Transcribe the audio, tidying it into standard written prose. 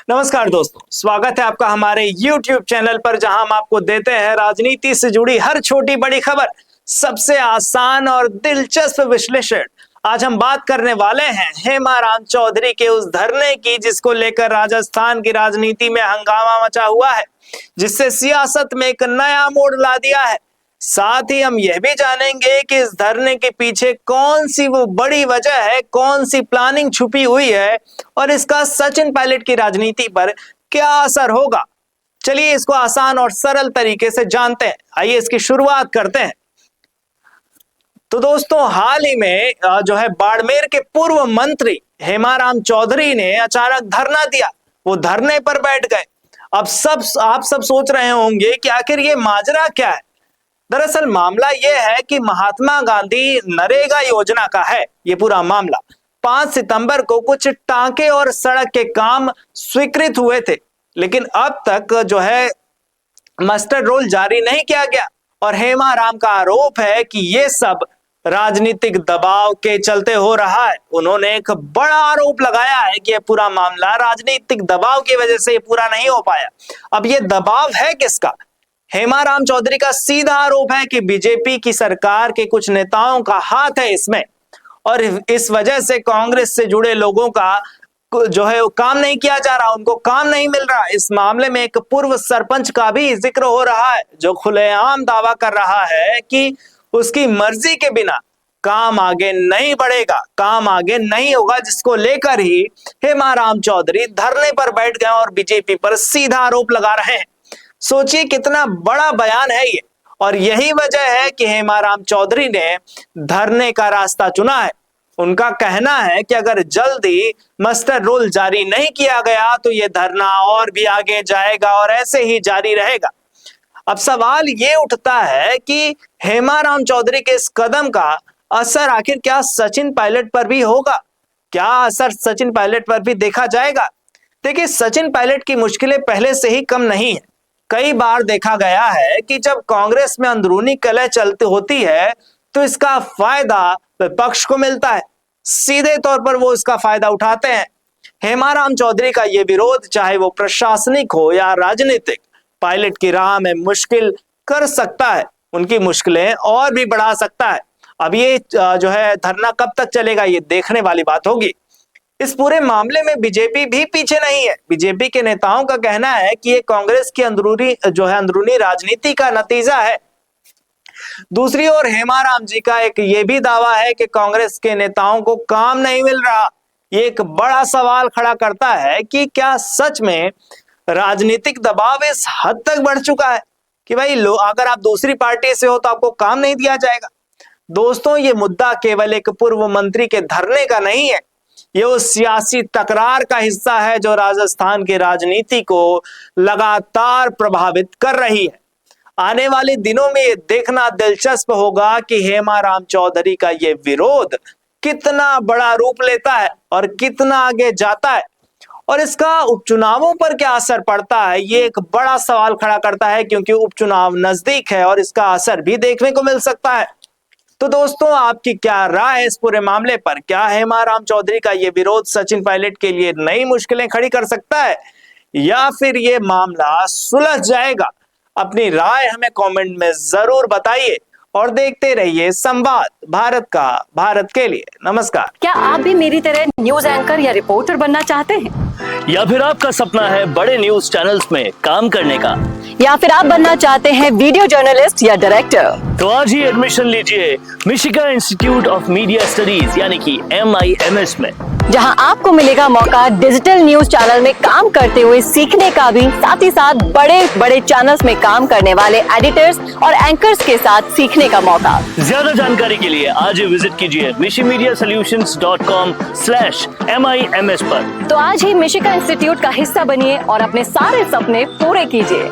नमस्कार दोस्तों, स्वागत है आपका हमारे YouTube चैनल पर, जहां हम आपको देते हैं राजनीति से जुड़ी हर छोटी बड़ी खबर, सबसे आसान और दिलचस्प विश्लेषण। आज हम बात करने वाले हैं हेमाराम चौधरी के उस धरने की, जिसको लेकर राजस्थान की राजनीति में हंगामा मचा हुआ है, जिससे सियासत में एक नया मोड़ ला दिया है। साथ ही हम यह भी जानेंगे कि इस धरने के पीछे कौन सी वो बड़ी वजह है, कौन सी प्लानिंग छुपी हुई है और इसका सचिन पायलट की राजनीति पर क्या असर होगा। चलिए इसको आसान और सरल तरीके से जानते हैं। आइए इसकी शुरुआत करते हैं। तो दोस्तों, हाल ही में जो है बाड़मेर के पूर्व मंत्री हेमाराम चौधरी ने अचानक धरना दिया। वो धरने पर बैठ गए। अब आप सब सोच रहे होंगे कि आखिर ये माजरा क्या है। दरअसल मामला यह है कि महात्मा गांधी नरेगा योजना का है ये पूरा मामला। 5 सितंबर को कुछ टांके और सड़क के काम स्वीकृत हुए थे, लेकिन अब तक जो है मस्टर्ड रोल जारी नहीं किया गया। और हेमाराम का आरोप है कि ये सब राजनीतिक दबाव के चलते हो रहा है। उन्होंने एक बड़ा आरोप लगाया है कि यह पूरा मामला राजनीतिक दबाव की वजह से ये पूरा नहीं हो पाया। अब ये दबाव है किसका? हेमाराम चौधरी का सीधा आरोप है कि बीजेपी की सरकार के कुछ नेताओं का हाथ है इसमें, और इस वजह से कांग्रेस से जुड़े लोगों का जो है काम नहीं किया जा रहा, उनको काम नहीं मिल रहा। इस मामले में एक पूर्व सरपंच का भी जिक्र हो रहा है, जो खुलेआम दावा कर रहा है कि उसकी मर्जी के बिना काम आगे नहीं बढ़ेगा, काम आगे नहीं होगा, जिसको लेकर ही हेमाराम चौधरी धरने पर बैठ गए और बीजेपी पर सीधा आरोप लगा रहे हैं। सोचिए कितना बड़ा बयान है ये, और यही वजह है कि हेमाराम चौधरी ने धरने का रास्ता चुना है। उनका कहना है कि अगर जल्दी मस्टर्ड रोल जारी नहीं किया गया तो ये धरना और भी आगे जाएगा और ऐसे ही जारी रहेगा। अब सवाल ये उठता है कि हेमाराम चौधरी के इस कदम का असर आखिर क्या सचिन पायलट पर भी होगा? क्या असर सचिन पायलट पर भी देखा जाएगा? देखिए, सचिन पायलट की मुश्किलें पहले से ही कम नहीं है। कई बार देखा गया है कि जब कांग्रेस में अंदरूनी कलह चलती होती है तो इसका फायदा विपक्ष को मिलता है, सीधे तौर पर वो इसका फायदा उठाते हैं। हेमाराम चौधरी का ये विरोध, चाहे वो प्रशासनिक हो या राजनीतिक, पायलट की राह में मुश्किल कर सकता है, उनकी मुश्किलें और भी बढ़ा सकता है। अब ये जो है धरना कब तक चलेगा, ये देखने वाली बात होगी। इस पूरे मामले में बीजेपी भी पीछे नहीं है। बीजेपी के नेताओं का कहना है कि ये कांग्रेस की अंदरूनी राजनीति का नतीजा है। दूसरी ओर हेमाराम जी का एक ये भी दावा है कि कांग्रेस के नेताओं को काम नहीं मिल रहा। ये एक बड़ा सवाल खड़ा करता है कि क्या सच में राजनीतिक दबाव इस हद तक बढ़ चुका है कि भाई अगर आप दूसरी पार्टी से हो तो आपको काम नहीं दिया जाएगा। दोस्तों, ये मुद्दा केवल एक पूर्व मंत्री के धरने का नहीं है, ये उस सियासी तकरार का हिस्सा है जो राजस्थान की राजनीति को लगातार प्रभावित कर रही है। आने वाले दिनों में ये देखना दिलचस्प होगा कि हेमाराम चौधरी का ये विरोध कितना बड़ा रूप लेता है और कितना आगे जाता है, और इसका उपचुनावों पर क्या असर पड़ता है, ये एक बड़ा सवाल खड़ा करता है, क्योंकि उपचुनाव नजदीक है और इसका असर भी देखने को मिल सकता है। तो दोस्तों, आपकी क्या राय है इस पूरे मामले पर? क्या हेमाराम चौधरी का ये विरोध सचिन पायलट के लिए नई मुश्किलें खड़ी कर सकता है, या फिर ये मामला सुलझ जाएगा? अपनी राय हमें कमेंट में जरूर बताइए और देखते रहिए संवाद भारत का, भारत के लिए। नमस्कार। क्या आप भी मेरी तरह न्यूज एंकर या रिपोर्टर बनना चाहते हैं? या फिर आपका सपना है बड़े न्यूज चैनल्स में काम करने का? या फिर आप बनना चाहते हैं वीडियो जर्नलिस्ट या डायरेक्टर? तो आज ही एडमिशन लीजिए Michigan institute of media studies यानी कि MIMS में, जहां आपको मिलेगा मौका डिजिटल न्यूज चैनल में काम करते हुए सीखने का भी, साथ ही साथ बड़े बड़े चैनल्स में काम करने वाले एडिटर्स और एंकर्स के साथ सीखने का मौका। ज्यादा जानकारी के लिए आज ही विजिट कीजिए mishimediasolutions.com/MIMS पर। तो आज ही मिशिगन इंस्टीट्यूट का हिस्सा बनिए और अपने सारे सपने पूरे कीजिए।